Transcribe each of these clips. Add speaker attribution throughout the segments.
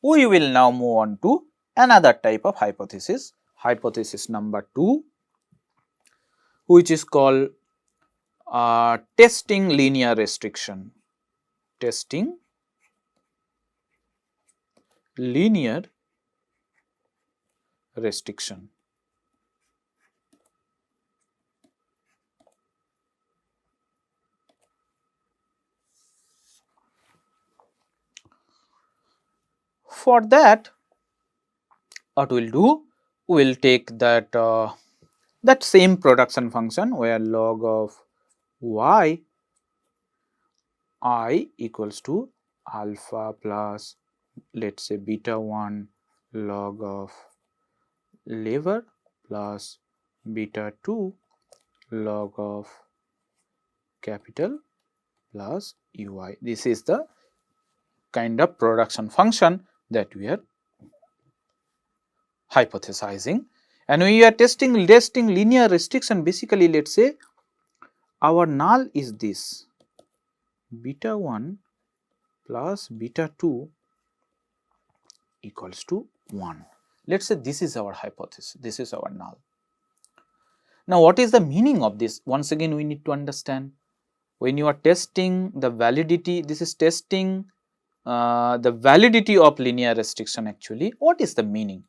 Speaker 1: We will now move on to another type of hypothesis, hypothesis number 2, which is called testing linear restriction. Testing linear restriction. For that, what we will do, we will take that that same production function where log of y I equals to alpha plus, let us say, beta 1 log of lever plus beta 2 log of capital plus ui. This is the kind of production function that we are hypothesizing, and we are testing linear restriction. Basically, let us say our null is this beta 1 plus beta 2 equals to 1. Let us say this is our hypothesis, this is our null. Now, what is the meaning of this? Once again, we need to understand, when you are testing the validity, this is testing the validity of linear restriction actually. What is the meaning?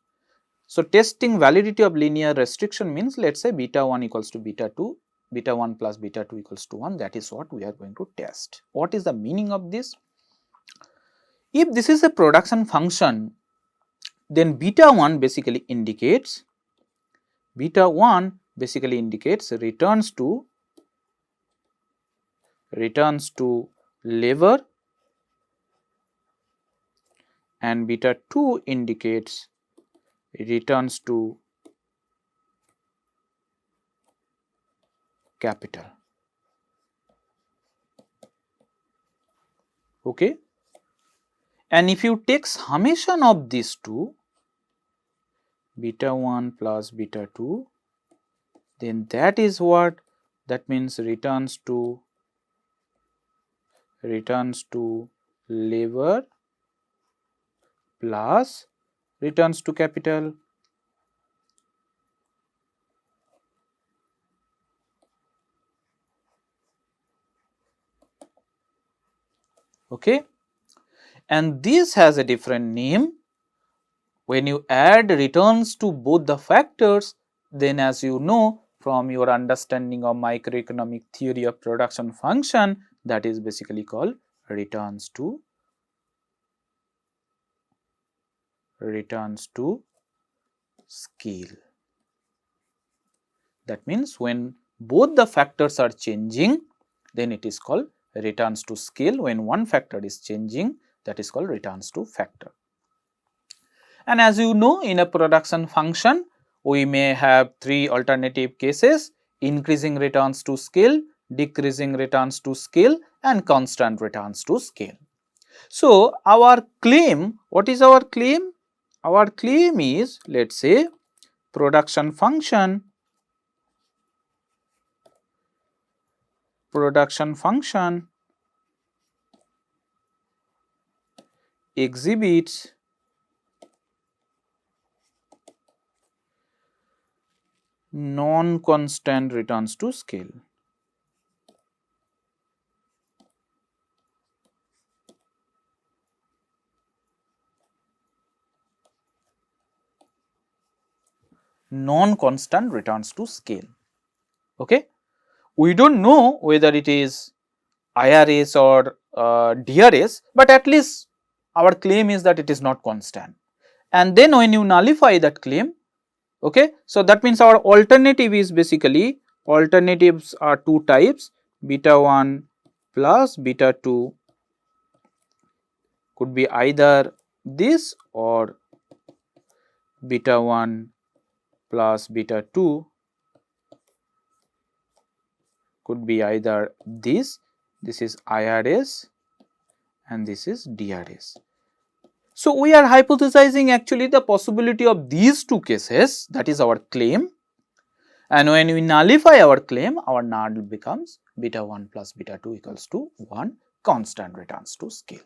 Speaker 1: So, testing validity of linear restriction means, let us say beta 1 equals to beta 2, beta 1 plus beta 2 equals to 1, that is what we are going to test. What is the meaning of this? If this is a production function, then beta 1 basically indicates returns to lever, and beta 2 indicates returns to capital. Okay. And if you take summation of these two, beta 1 plus beta 2, then that is what, that means returns to lever plus returns to capital. Okay. And this has a different name. When you add returns to both the factors, then as you know from your understanding of microeconomic theory of production function, that is basically called returns to scale. That means when both the factors are changing, then it is called returns to scale. When one factor is changing, that is called returns to factor. And as you know, in a production function, we may have three alternative cases: increasing returns to scale, decreasing returns to scale, and constant returns to scale. So, our claim, what is our claim? Our claim is, let us say, production function exhibits non-constant returns to scale. Non-constant returns to scale. Okay. We do not know whether it is IRS or DRS, but at least our claim is that it is not constant. And then when you nullify that claim, okay, so that means our alternative is basically, alternatives are two types, beta 1 plus beta 2 could be either this, or beta 1 plus beta 2 could be either this is IRS and this is DRS. So, we are hypothesizing actually the possibility of these two cases, that is our claim, and when we nullify our claim, our null becomes beta 1 plus beta 2 equals to 1, constant returns to scale.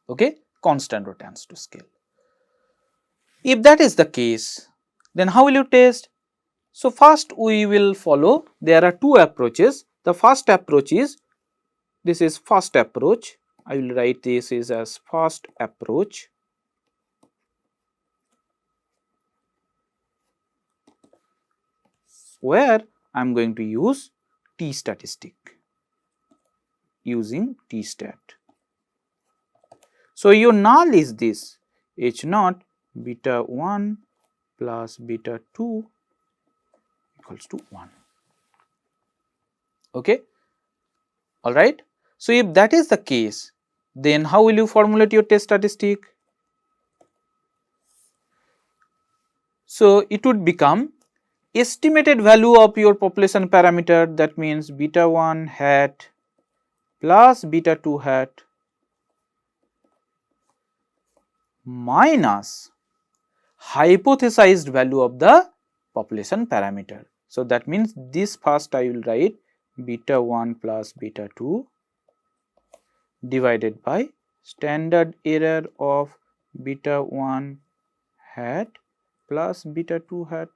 Speaker 1: Okay, constant returns to scale. If that is the case, then how will you test? So, first we will follow, there are two approaches. The first approach is, this is first approach, I will write this is as first approach, where I am going to use t-statistic, using t-stat. So, your null is this H naught beta 1 plus beta 2 equals to 1. Okay. All right. So, if that is the case, then how will you formulate your test statistic? So, it would become estimated value of your population parameter, that means beta 1 hat plus beta 2 hat minus hypothesized value of the population parameter. So, that means this first I will write beta 1 plus beta 2 divided by standard error of beta 1 hat plus beta 2 hat,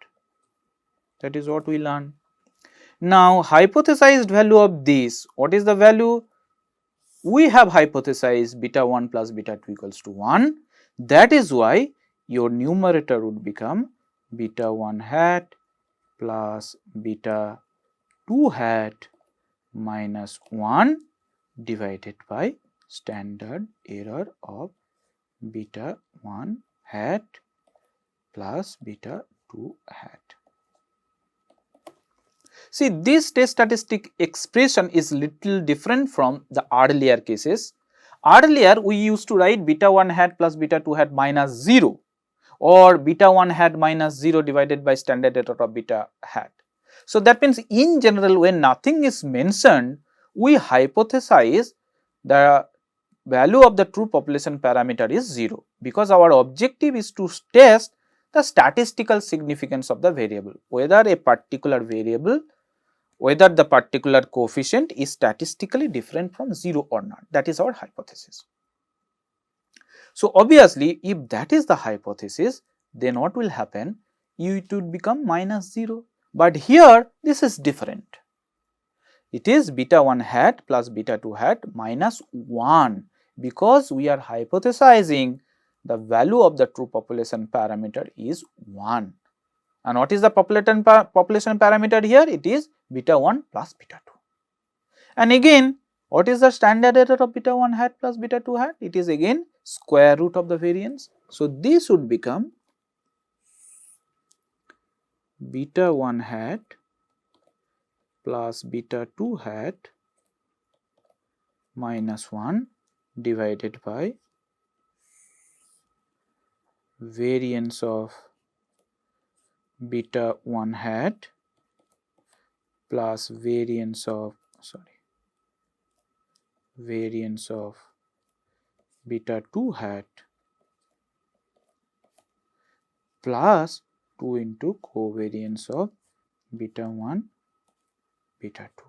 Speaker 1: that is what we learn. Now, hypothesized value of this, what is the value? We have hypothesized beta 1 plus beta 2 equals to 1, that is why your numerator would become beta 1 hat plus beta 2 hat minus 1 divided by standard error of beta 1 hat plus beta 2 hat. See, this test statistic expression is little different from the earlier cases. Earlier we used to write beta 1 hat plus beta 2 hat minus 0, or beta 1 hat minus 0 divided by standard error of beta hat. So, that means in general when nothing is mentioned, we hypothesize the value of the true population parameter is 0, because our objective is to test the statistical significance of the variable, whether a particular variable, whether the particular coefficient is statistically different from 0 or not. That is our hypothesis. So, obviously, if that is the hypothesis, then what will happen? It would become minus 0, but here this is different. It is beta 1 hat plus beta 2 hat minus 1, because we are hypothesizing the value of the true population parameter is 1. And what is the population parameter here? It is beta 1 plus beta 2. And again, what is the standard error of beta 1 hat plus beta 2 hat? It is again square root of the variance. So, this would become beta 1 hat plus beta 2 hat minus 1 divided by variance of beta 1 hat plus variance of beta 2 hat plus 2 into covariance of beta 1 beta 2.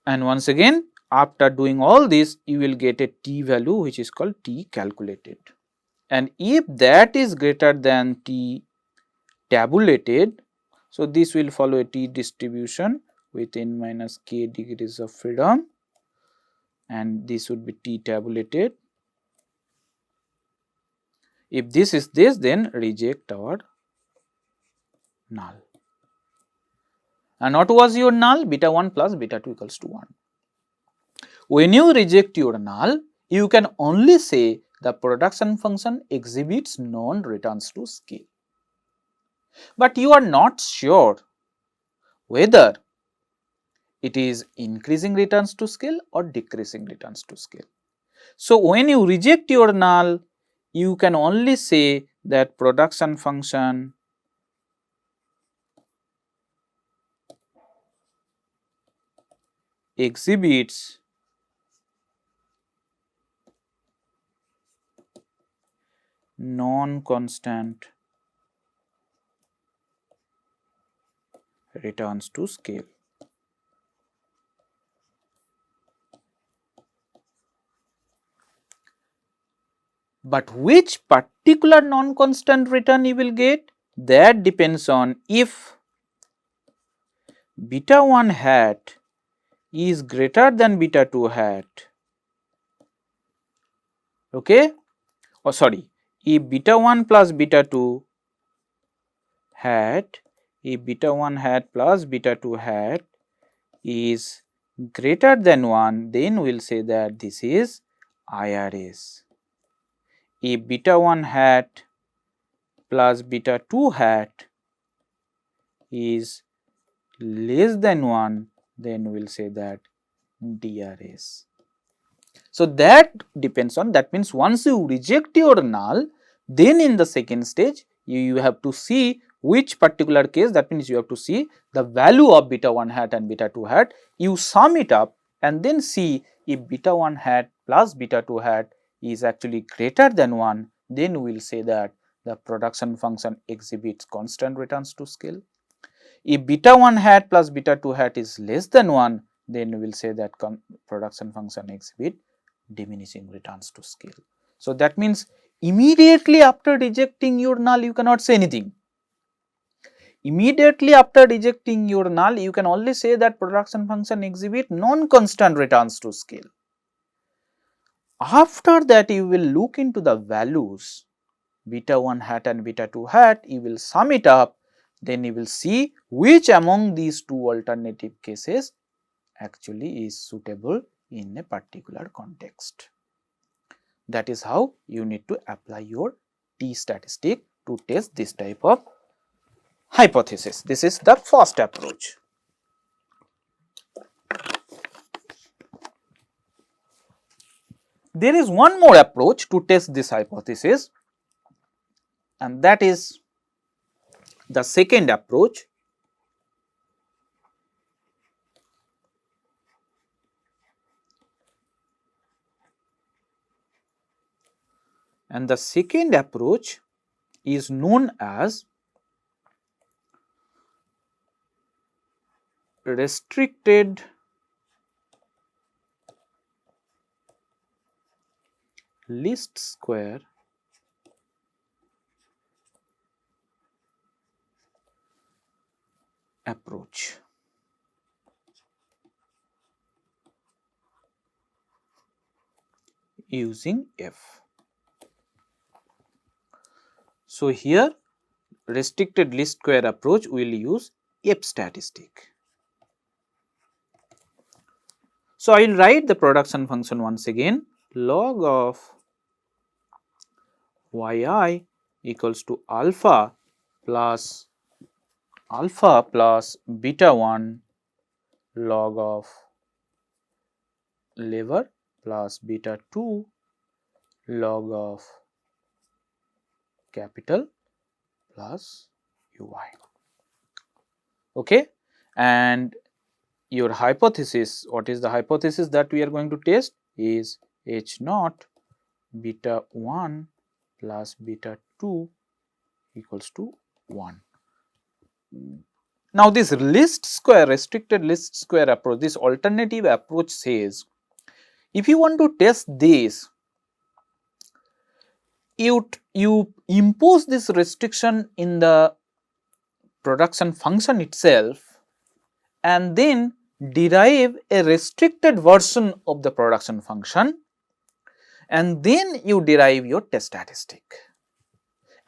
Speaker 1: And once again, after doing all this, you will get a t value which is called t calculated. And if that is greater than t tabulated, so this will follow a t distribution with n minus k degrees of freedom, and this would be t tabulated. If this is this, then reject our null. And what was your null? Beta 1 plus beta 2 equals to 1. When you reject your null, you can only say the production function exhibits non-returns to scale. But you are not sure whether it is increasing returns to scale or decreasing returns to scale. So, when you reject your null, you can only say that production function exhibits non-constant returns to scale. But which particular non-constant return you will get, that depends on if beta 1 hat is greater than beta 2 hat, okay, or sorry, if beta 1 plus beta 2 hat, if beta 1 hat plus beta 2 hat is greater than 1, then we will say that this is IRS. If beta 1 hat plus beta 2 hat is less than 1, then we will say that DRS. So, that depends on, that means once you reject your null, then in the second stage you have to see which particular case, that means you have to see the value of beta 1 hat and beta 2 hat, you sum it up and then see if beta 1 hat plus beta 2 hat is actually greater than 1, then we will say that the production function exhibits constant returns to scale. If beta 1 hat plus beta 2 hat is less than 1, then we will say that production function exhibit diminishing returns to scale. So, that means immediately after rejecting your null you cannot say anything. Immediately after rejecting your null you can only say that production function exhibit non-constant returns to scale. After that you will look into the values beta 1 hat and beta 2 hat, you will sum it up, then you will see which among these two alternative cases actually is suitable in a particular context. That is how you need to apply your t-statistic to test this type of hypothesis. This is the first approach. There is one more approach to test this hypothesis, and that is the second approach. And the second approach is known as restricted least square approach. Using F. So, here restricted least square approach will use F-statistic. So, I will write the production function once again, log of yi equals to alpha plus beta 1 log of lever plus beta 2 log of capital plus ui. Okay, and your hypothesis, what is the hypothesis that we are going to test is h naught beta 1 plus beta 2 equals to 1. Now, this least square, restricted least square approach, this alternative approach says, if you want to test this, you impose this restriction in the production function itself and then derive a restricted version of the production function, and then you derive your test statistic,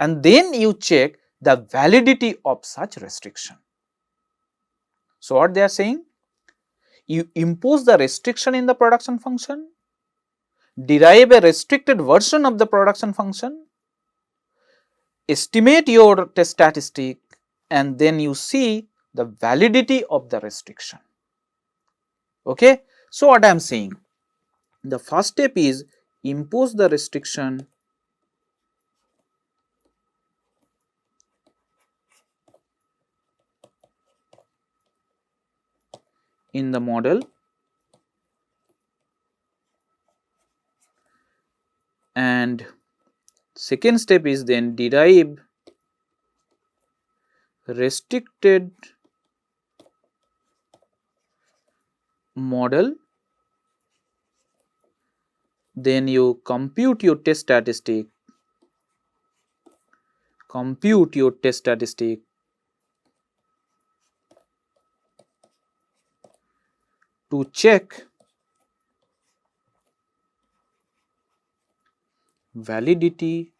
Speaker 1: and then you check the validity of such restriction. So, what they are saying? You impose the restriction in the production function, derive a restricted version of the production function, estimate your test statistic, and then you see the validity of the restriction. Okay. So, what I am saying? The first step is impose the restriction in the model, and second step is then derive restricted model then you compute your test statistic, to check validity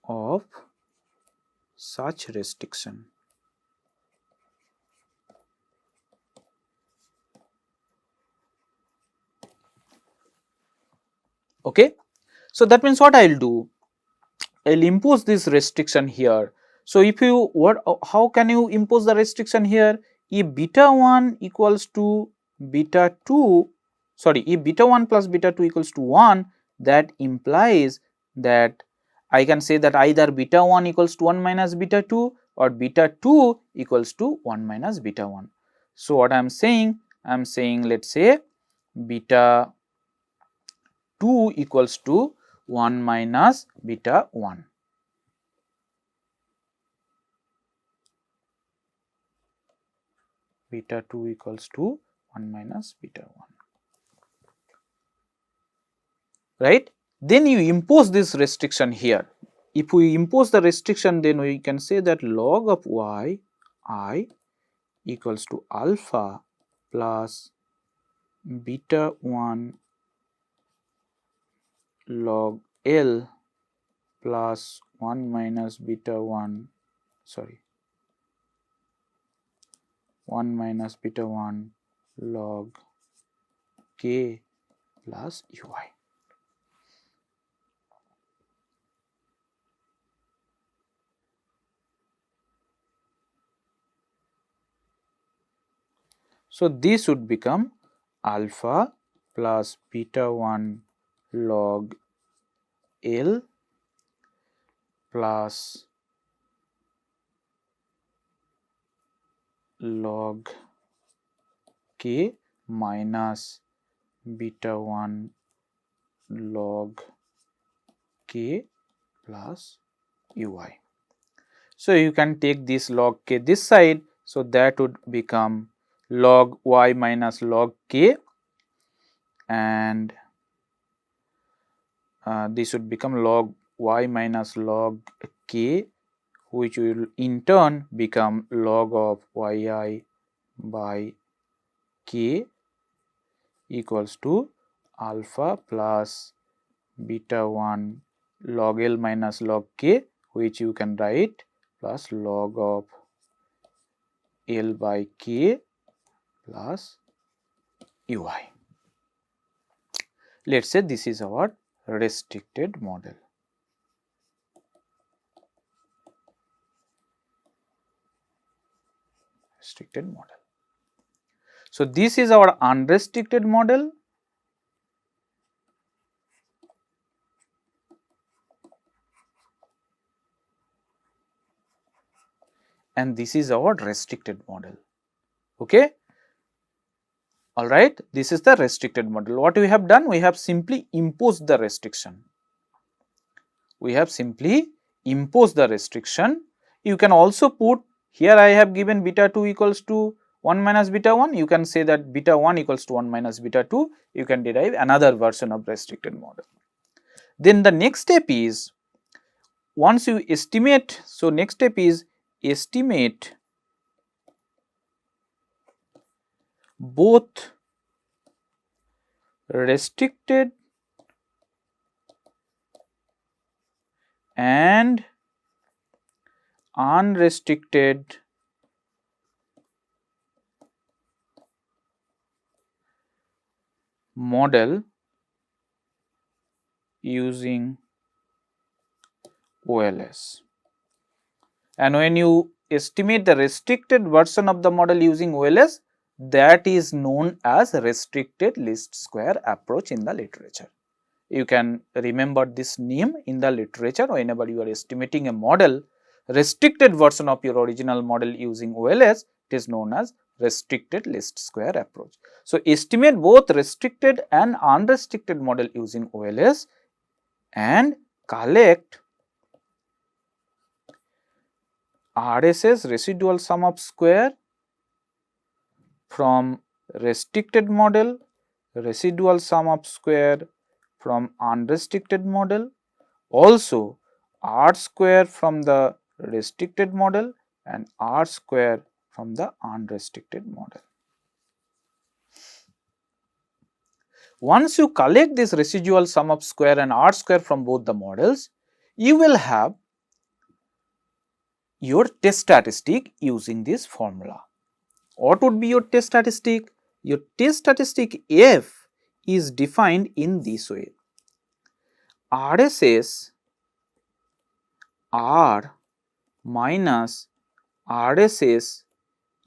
Speaker 1: of such restriction. Okay. So that means what I will do, I will impose this restriction here. So if you how can you impose the restriction here? If beta 1 equals to beta 2, sorry, if beta 1 plus beta 2 equals to 1, that implies that I can say that either beta 1 equals to 1 minus beta 2 or beta 2 equals to 1 minus beta 1. So what I am saying, let us say beta 2 equals to 1 minus beta 1. Beta 2 equals to 1 minus beta 1, right. Then you impose this restriction here. If we impose the restriction, then we can say that log of y I equals to alpha plus beta 1 log L plus 1 minus beta 1, sorry, 1 minus beta 1 log k plus ui. So this would become alpha plus beta 1 log L plus log k minus beta 1 log k plus ui. So you can take this log k this side, so that would become log y minus log k, and this would become log y minus log k, which will in turn become log of yi by k equals to alpha plus beta 1 log L minus log k, which you can write plus log of L by k plus ui. Let us say this is our restricted model. So this is our unrestricted model, and this is our restricted model. Okay. All right, this is the restricted model. What we have done? We have simply imposed the restriction. You can also put here, I have given beta 2 equals to 1 minus beta 1. You can say that beta 1 equals to 1 minus beta 2. You can derive another version of restricted model. Then the next step is, once you estimate, so next step is estimate both restricted and unrestricted model using OLS. And when you estimate the restricted version of the model using OLS, that is known as restricted least square approach in the literature. You can remember this name in the literature whenever you are estimating a model, restricted version of your original model using OLS, it is known as restricted least square approach. So estimate both restricted and unrestricted model using OLS and collect RSS residual sum of square from restricted model residual sum of square from unrestricted model, also r square from the restricted model and r square from the unrestricted model. Once you collect this residual sum of square and r square from both the models, you will have your test statistic using this formula. What would be your test statistic? Your test statistic F is defined in this way: RSS R minus RSS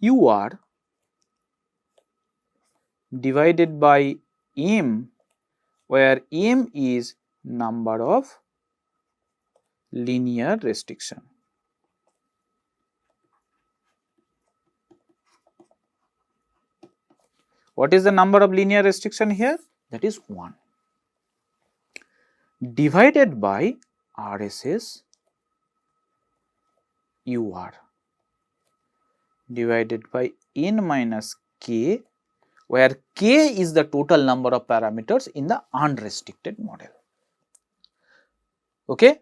Speaker 1: UR divided by M, where M is number of linear restriction. What is the number of linear restriction here? That is 1 divided by RSS UR divided by n minus k, where k is the total number of parameters in the unrestricted model. Okay.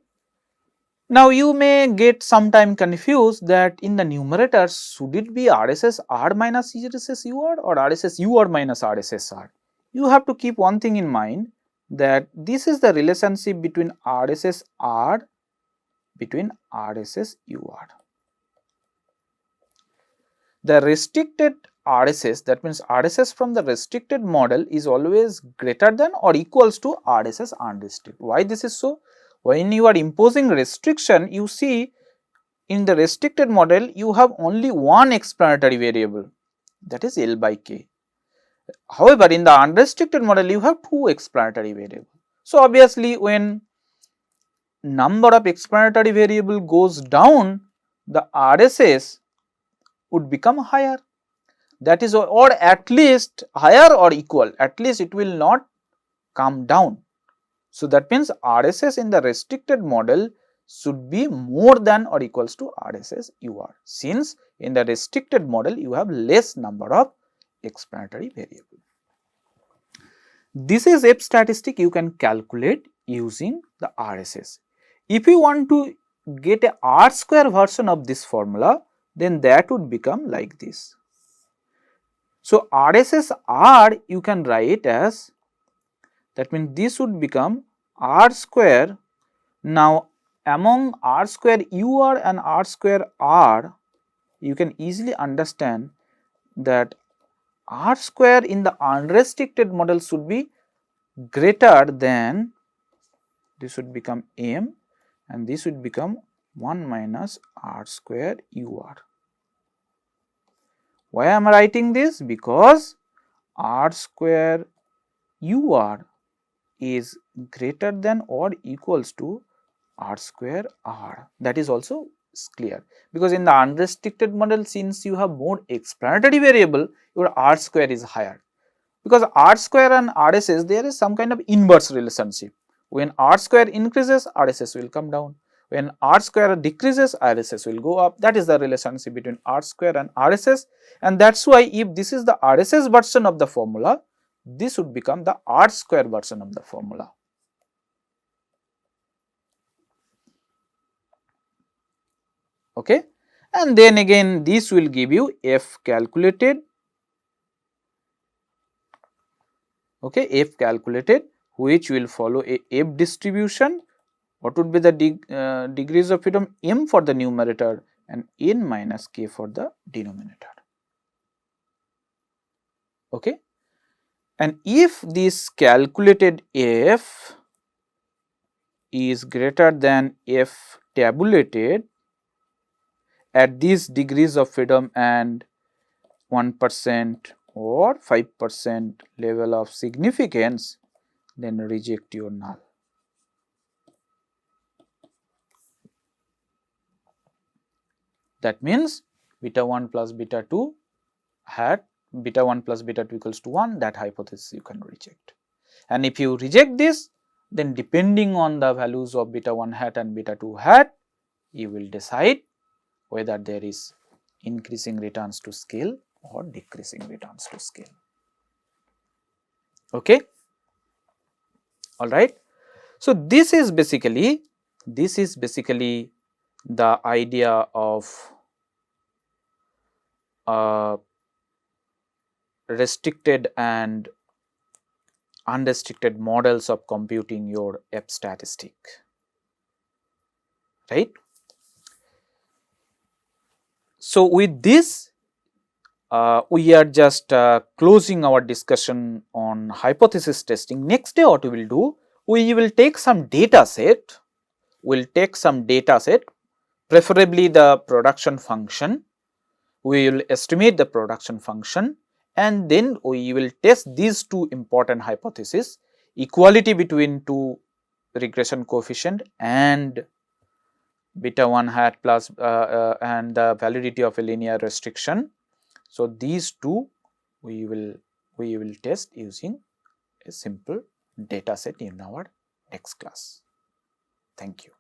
Speaker 1: Now, you may get sometime confused that in the numerator should it be RSS R minus RSS UR or RSS UR minus RSS R. You have to keep one thing in mind, that this is the relationship between RSS R between RSS UR. The restricted RSS, that means RSS from the restricted model, is always greater than or equals to RSS unrestricted. Why this is so? When you are imposing restriction, you see in the restricted model you have only one explanatory variable, that is L by K. However, in the unrestricted model you have two explanatory variables. So, obviously, when number of explanatory variable goes down, the RSS would become higher, that is, or at least higher or equal, at least it will not come down. So, that means RSS in the restricted model should be more than or equals to RSS UR, since in the restricted model you have less number of explanatory variable. This is F statistic you can calculate using the RSS. If you want to get a R square version of this formula, then that would become like this. So, RSS R you can write as, that means this would become R square. Now, among R square UR and R square R, you can easily understand that R square in the unrestricted model should be greater than, this would become M, and this would become 1 minus R square UR. Why am I writing this? Because R square UR is greater than or equals to R square R. That is also clear, because in the unrestricted model, since you have more explanatory variable, your R square is higher, because R square and RSS there is some kind of inverse relationship. When R square increases, RSS will come down. When R square decreases, RSS will go up. That is the relationship between R square and RSS, and that is why if this is the RSS version of the formula, this would become the R square version of the formula. Okay, and then again this will give you F calculated. Okay, F calculated, which will follow a F distribution. What would be the degrees of freedom? M for the numerator and n minus k for the denominator. Okay, and if this calculated F is greater than F tabulated at these degrees of freedom and 1% or 5% level of significance, then reject your null. That means beta 1 plus beta 2 hat, beta 1 plus beta 2 equals to 1, that hypothesis you can reject. And if you reject this, then depending on the values of beta 1 hat and beta 2 hat, you will decide whether there is increasing returns to scale or decreasing returns to scale. Okay, all right. So this is basically the idea of restricted and unrestricted models of computing your F-statistic, right. So with this we are just closing our discussion on hypothesis testing. Next day what we will do, we will take some data set, preferably the production function. We will estimate the production function and then we will test these two important hypotheses, equality between two regression coefficient and beta 1 hat plus and the validity of a linear restriction. So these two we will test using a simple data set in our next class. Thank you.